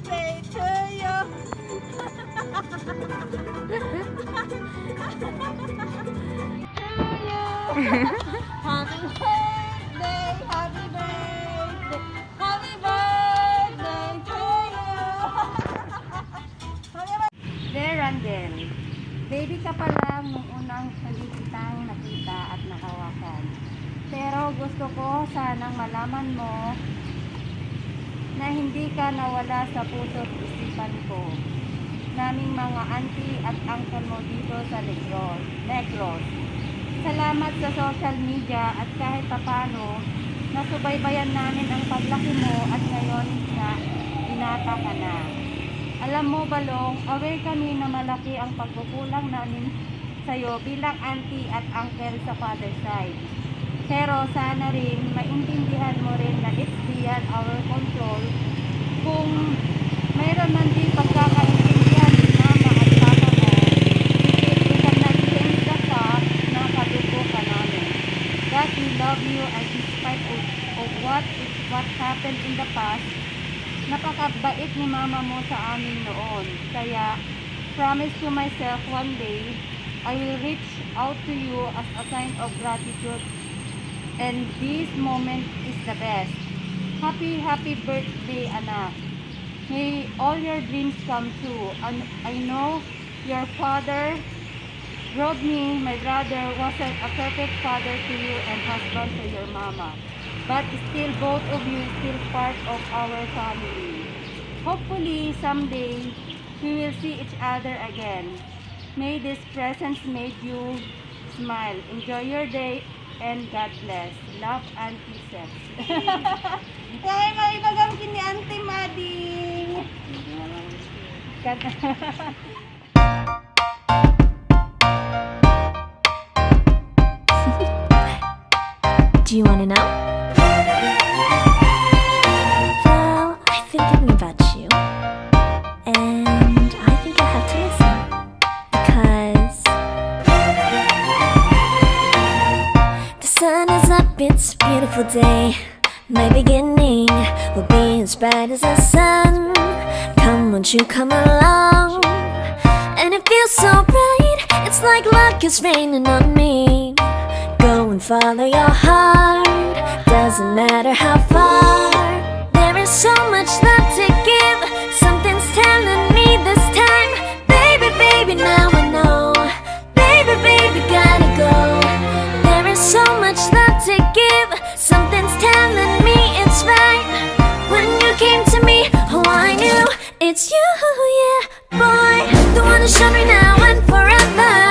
birthday to you. Happy birthday, happy birthday, happy birthday to you. There, Randel. Baby ka pa lang nung unang huli kitang nakita at nakawakan. Pero gusto ko sanang malaman mo na hindi ka nawala sa puso't isipan ko. Naming mga auntie at uncle mo dito sa Negros. Salamat sa social media at kahit papano, nasubaybayan namin ang paglaki mo at ngayon na binata ka na. Alam mo, Balong, aware kami na malaki ang pagkukulang namin sa'yo bilang auntie at uncle sa father side. Pero sana rin maintindihan mo rin na it's beyond our control kung mayroon man din pagkakaintindihan ni mama at papa mo. We cannot change the fact na kadugo ka namin. That we love you and in spite of what happened in the past, napakabait ni mama mo sa amin noon. Kaya, promise to myself one day, I will reach out to you as a sign of gratitude. And this moment is the best. Happy birthday, anak. May all your dreams come true. And I know your father, Rodney, my brother, wasn't a perfect father to you and husband to your mama. But still, both of you is still part of our family. Hopefully, someday, we will see each other again. May these presents make you smile. Enjoy your day and God bless. Love, Auntie Sex. Kaya nga ibagamkin ni Auntie Mading. Do you want to know? Well, I've been thinking about you, and I think I have to listen, because the sun is up, it's a beautiful day. My beginning will be as bright as the sun. Come, won't you come along? And it feels so bright, it's like luck is raining on me. Go and follow your heart, doesn't matter how far. There is so much love to give, something's telling me this time. Baby, baby, now I know. Baby, baby, gotta go. There is so much love to give, something's telling me it's right. When you came to me, oh, I knew it's you, yeah, boy. The one who showed me now and forever.